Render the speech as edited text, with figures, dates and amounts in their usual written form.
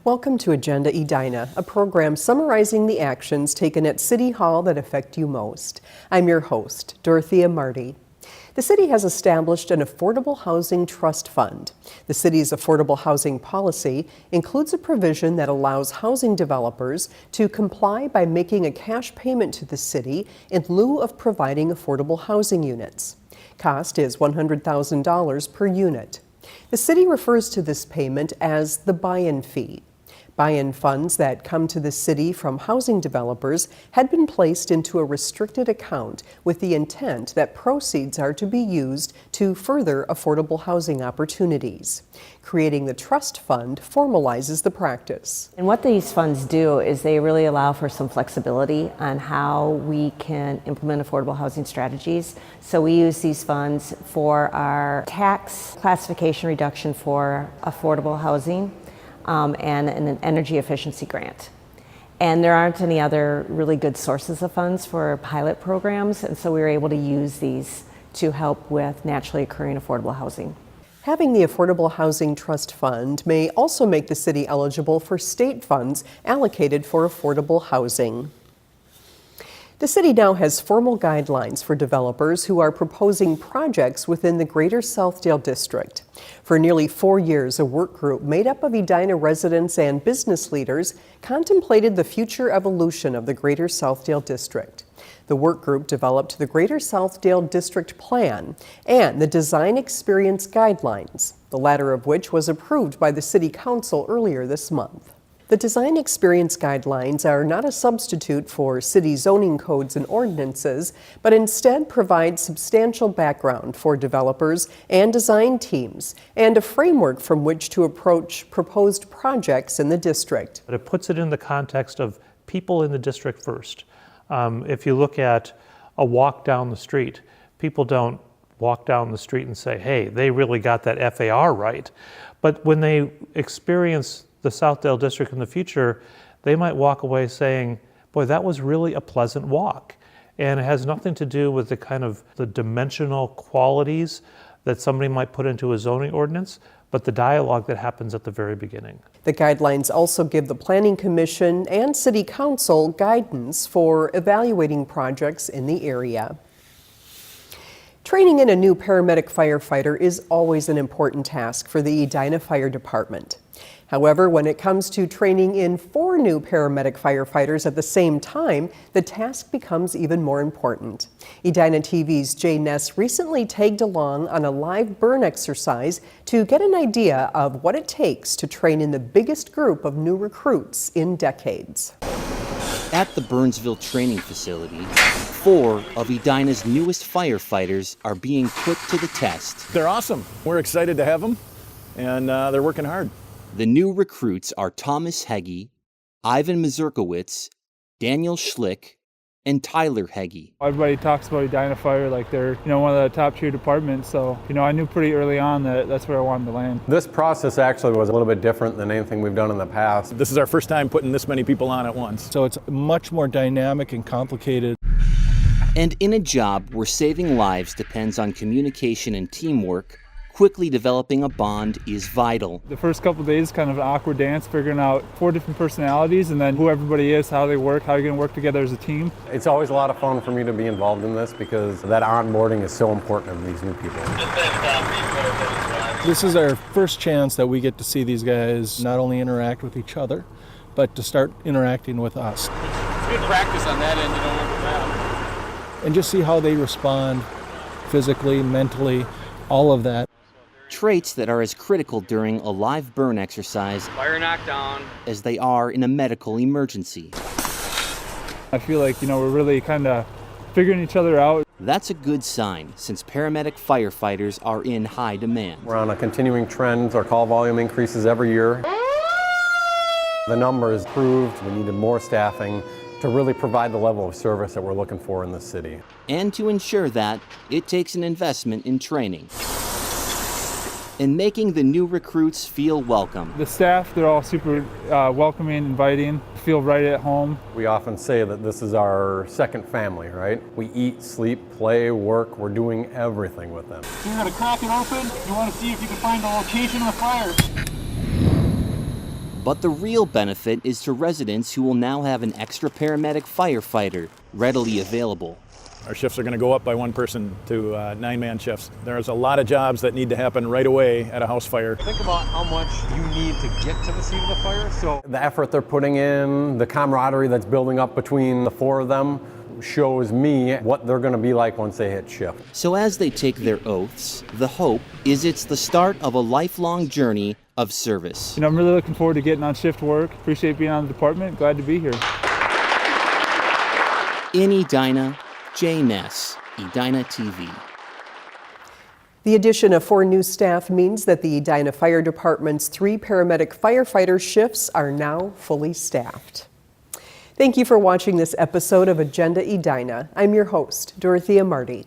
Welcome to Agenda Edina, a program summarizing the actions taken at City Hall that affect you most. I'm your host, Dorothea Marty. The city has established an affordable housing trust fund. The city's affordable housing policy includes a provision that allows housing developers to comply by making a cash payment to the city in lieu of providing affordable housing units. Cost is $100,000 per unit. The city refers to this payment as the buy-in fee. Buy-in funds that come to the city from housing developers had been placed into a restricted account with the intent that proceeds are to be used to further affordable housing opportunities. Creating the trust fund formalizes the practice. And what these funds do is they really allow for some flexibility on how we can implement affordable housing strategies. So we use these funds for our tax classification reduction for affordable housing. And an energy efficiency grant. And there aren't any other really good sources of funds for pilot programs, and so we were able to use these to help with naturally occurring affordable housing. Having the Affordable Housing Trust Fund may also make the city eligible for state funds allocated for affordable housing. The city now has formal guidelines for developers who are proposing projects within the Greater Southdale District. For nearly 4 years, a work group made up of Edina residents and business leaders contemplated the future evolution of the Greater Southdale District. The work group developed the Greater Southdale District Plan and the Design Experience Guidelines, the latter of which was approved by the City Council earlier this month. The Design Experience Guidelines are not a substitute for city zoning codes and ordinances, but instead provide substantial background for developers and design teams, and a framework from which to approach proposed projects in the district. But it puts it in the context of people in the district first. If you look at a walk down the street, people don't walk down the street and say, hey, they really got that FAR right. But when they experience the Southdale District in the future, they might walk away saying, boy, that was really a pleasant walk. And it has nothing to do with the kind of the dimensional qualities that somebody might put into a zoning ordinance, but the dialogue that happens at the very beginning. The guidelines also give the Planning Commission and City Council guidance for evaluating projects in the area. Training in a new paramedic firefighter is always an important task for the Edina Fire Department. However, when it comes to training in 4 new paramedic firefighters at the same time, the task becomes even more important. Edina TV's Jay Ness recently tagged along on a live burn exercise to get an idea of what it takes to train in the biggest group of new recruits in decades. At the Burnsville Training Facility, 4 of Edina's newest firefighters are being put to the test. They're awesome. We're excited to have them, and they're working hard. The new recruits are Thomas Heggie, Ivan Mazurkowitz, Daniel Schlick, and Tyler Heggie. Everybody talks about Edina Fire like they're one of the top tier departments, so I knew pretty early on that that's where I wanted to land. This process actually was a little bit different than anything we've done in the past. This is our first time putting this many people on at once. So it's much more dynamic and complicated. And in a job where saving lives depends on communication and teamwork, quickly developing a bond is vital. The first couple of days, kind of an awkward dance, figuring out 4 different personalities and then who everybody is, how they work, how you're going to work together as a team. It's always a lot of fun for me to be involved in this because that onboarding is so important of these new people. This is our first chance that we get to see these guys not only interact with each other, but to start interacting with us. It's good practice on that end, work that. And just see how they respond physically, mentally, all of that. Traits that are as critical during a live burn exercise Fire knockdown as they are in a medical emergency. I feel like, we're really kind of figuring each other out. That's a good sign, since paramedic firefighters are in high demand. We're on a continuing trend. Our call volume increases every year. The number is improved. We needed more staffing to really provide the level of service that we're looking for in the city. And to ensure that, it takes an investment in training and making the new recruits feel welcome. The staff, they're all super welcoming, inviting, feel right at home. We often say that this is our second family, right? We eat, sleep, play, work. We're doing everything with them. You're going to crack it open. You want to see if you can find the location of the fire. But the real benefit is to residents who will now have an extra paramedic firefighter readily available. Our shifts are going to go up by one person to 9-man shifts. There's a lot of jobs that need to happen right away at a house fire. Think about how much you need to get to the scene of the fire. So The effort they're putting in, the camaraderie that's building up between the four of them shows me what they're going to be like once they hit shift. So as they take their oaths, the hope is it's the start of a lifelong journey of service. I'm really looking forward to getting on shift work. Appreciate being on the department. Glad to be here. In Edina, Jay Ness, Edina TV. The addition of 4 new staff means that the Edina Fire Department's 3 paramedic firefighter shifts are now fully staffed. Thank you for watching this episode of Agenda Edina. I'm your host, Dorothea Marty.